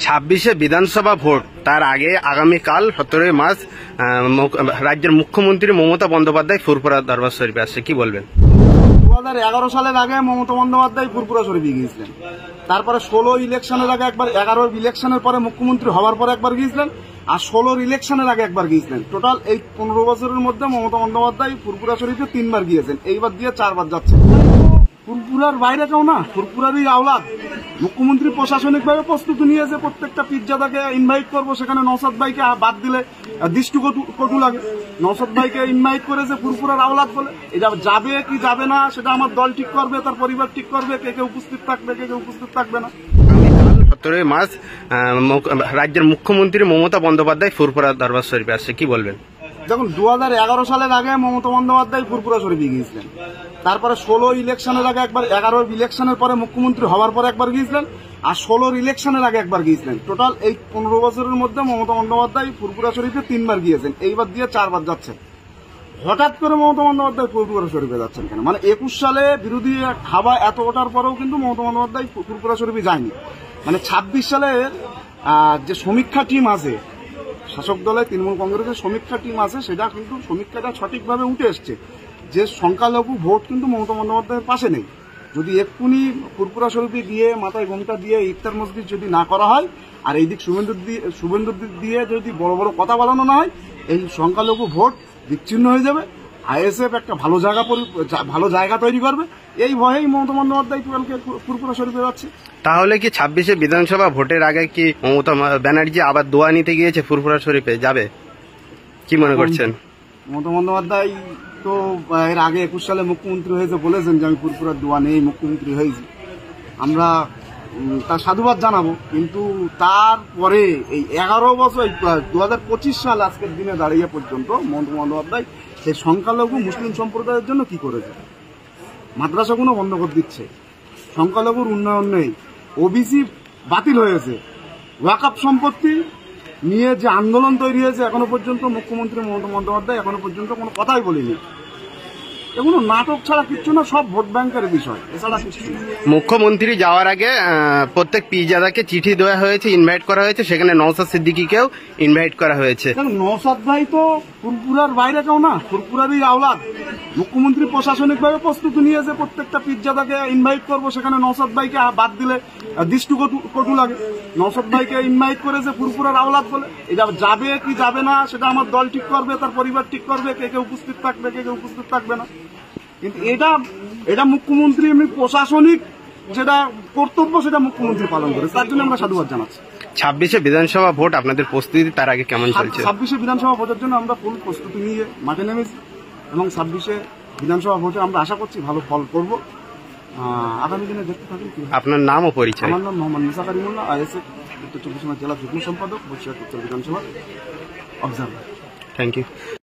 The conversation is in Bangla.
26-এ বিধানসভা ভোট, তার আগে আগামীকাল 17 মার্চ রাজ্যের মুখ্যমন্ত্রী মমতা বন্দ্যোপাধ্যায় ফুরফুরা দরবার শরীফে আসছে, কি বলবেন? 2011 সালের আগে মমতা বন্দ্যোপাধ্যায় ফুরফুরা শরীফে গিয়েছিলেন। তারপরে 16 ইলেকশনের আগে একবার, 11 ইলেকশনের পরে মুখ্যমন্ত্রী হওয়ার পরে একবার গিয়েছিলেন, আর 16 ইলেকশনের আগে একবার গিয়েছিলেন। টোটাল এই 15 বছরের মধ্যে মমতা বন্দ্যোপাধ্যায় ফুরফুরা শরীফে 3 বার গিয়েছেন, এইবার দিয়ে 4 বার যাচ্ছেন। ফুরফুরার বাইরে কেউ না, ফুরফুরারই আওলাদ। মুখ্যমন্ত্রী প্রশাসনিকভাবে প্রস্তুতি নিয়েছে, প্রত্যেকটা পিজ্জাদাকে ইনভাইট করবো, সেখানে নওশাদ ভাইকে বাদ দিলে দৃষ্টি কটু লাগে। নওশাদ ভাইকে ইনভাইট করেছে ফুরফুরার আওলাদ বলে। এটা যাবে কি যাবে না সেটা আমার দল ঠিক করবে, তার পরিবার ঠিক করবে, কে কে উপস্থিত থাকবে, কে কে উপস্থিত থাকবে না। 17 মার্চ রাজ্যের মুখ্যমন্ত্রী মমতা বন্দ্যোপাধ্যায় ফুরফুরা দরবার শরীফে আসছে, কি বলবেন? দেখুন, 2011 সালের আগে মমতা বন্দ্যোপাধ্যায় ফুরফুরা শরীফে গিয়েছিলেন। তারপরে 16 ইলেকশনের আগে একবার, 11 ইলেকশনের পরে মুখ্যমন্ত্রী হওয়ার পরে একবার গিয়েছিলেন, আর 16 ইলেকশনের আগে একবার গিয়েছিলেন। টোটাল এই 15 বছরের মধ্যে মমতা বন্দ্যোপাধ্যায় ফুরফুরা শরীফে 3 বার গিয়েছেন, এইবার দিয়ে 4 বার যাচ্ছেন। হঠাৎ করে মমতা বন্দ্যোপাধ্যায় ফুরফুরা শরীফে যাচ্ছেন কেন? মানে 21 সালে বিরোধী হাওয়া এত ওঠার পরেও কিন্তু মমতা বন্দ্যোপাধ্যায় ফুরফুরা শরীফে যায়নি। মানে 26 সালের যে সমীক্ষা টিম আছে, শাসক দলের তৃণমূল কংগ্রেসের সমীক্ষা টিম আছে, সেটা কিন্তু সমীক্ষাটা সঠিকভাবে উঠে এসছে যে সংখ্যালঘু ভোট কিন্তু মমতা বন্দ্যোপাধ্যায়ের পাশে নেই। যদি এক্ষুনি ফুরফুরা শরীফে গিয়ে মাথায় ঘোমটা দিয়ে ইফতার মসজিদ যদি না করা হয়, আর এইদিক শুভেন্দুর দিয়ে যদি বড় বড় কথা বলানো না হয়, এই সংখ্যালঘু ভোট বিচ্ছিন্ন হয়ে যাবে। আইএসএফ একটা ভালো জায়গা তৈরি করবে, এই ভয়েই মমতা বন্দ্যোপাধ্যায় ফুরফুরা শরীফে যাচ্ছে। তাহলে কি 26-এ বিধানসভা ভোটের আগে কি মমতা ব্যানার্জি আবার দোয়া নিতে গিয়েছে ফুরফুরা শরীফে যাবে, কি মনে করছেন? মমতা বন্দ্যোপাধ্যায় তো এর আগে 21 সালে মুখ্যমন্ত্রী হয়েছে, বলেছেন যে আমি ফুরফুরার দোয়া নেই মুখ্যমন্ত্রী হয়েছি। আমরা তার সাধুবাদ জানাবো, কিন্তু তারপরে এই 11 বছর 2025 সাল আজকের দিনে দাঁড়িয়ে পর্যন্ত মমতা বন্দ্যোপাধ্যায় সেই সংখ্যালঘু মুসলিম সম্প্রদায়ের জন্য কি করেছে? মাদ্রাসাগুলো বন্ধ করে দিচ্ছে, সংখ্যালঘুর উন্নয়ন নেই, ওবিসি বাতিল হয়েছে, ওয়াকফ সম্পত্তি নিয়ে যে আন্দোলন তৈরি হয়েছে, এখনো পর্যন্ত মুখ্যমন্ত্রী মমতা বন্দ্যোপাধ্যায় এখনো পর্যন্ত কোনো কথাই বলেনি। এগুলো নাটক ছাড়া কিচ্ছু না, সব ভোট ব্যাংকের বিষয়, এছাড়া কিছু না। মুখ্যমন্ত্রী যাওয়ার আগে প্রত্যেক পিজাদাকে চিঠি দেওয়া হয়েছে, ইনভাইট করা হয়েছে, সেখানে নওশাদ সিদ্দিকীকেও ইনভাইট করা হয়েছে। নওশাদ ভাই তো ফুরফুরার বাইরে কেউ না, ফুরফুরারই আওলাদ। মুখ্যমন্ত্রী প্রশাসনিকভাবে প্রস্তুতি নিয়েছে, প্রত্যেকটা পিজ্জাদাকে ইনভাইট করবো, সেখানে নওশাদ ভাইকে বাদ দিলে দৃষ্টি কটু লাগে। নওশাদ ভাইকে ইনভাইট করেছে ফুরফুরার আওলাদ বলে। এটা যাবে কি যাবে না সেটা আমার দল ঠিক করবে, তার পরিবার ঠিক করবে, কে কে উপস্থিত থাকবে, কে কে উপস্থিত থাকবে না। কিন্তু এটা মুখ্যমন্ত্রী এমনি প্রশাসনিক যেটা কর্তব্য সেটা মুখ্যমন্ত্রী পালন করে, তার জন্য আমরা সাধুবাদ জানাচ্ছি। 26-এ বিধানসভা ভোট আপনাদের প্রস্তুতি তার আগে কেমন চলছে? 26-এ বিধানসভা ভোটের জন্য আমরা ফুল প্রস্তুতি নিয়ে মাঠে নেমেছি, এবং 26-এ বিধানসভা ভোটে আমরা আশা করছি ভালো ফল করব। আগামী দিনে দেখতে থাকুন। আপনার নাম ও পরিচয়? আমার নাম মোহাম্মদ মুসা কারিমুল্লাহ, আইএসএফ উত্তর 24 পরগনা জেলা যুগ্ম সম্পাদক, বসিরহাট উত্তর বিধানসভা অবজারভার। Thank you.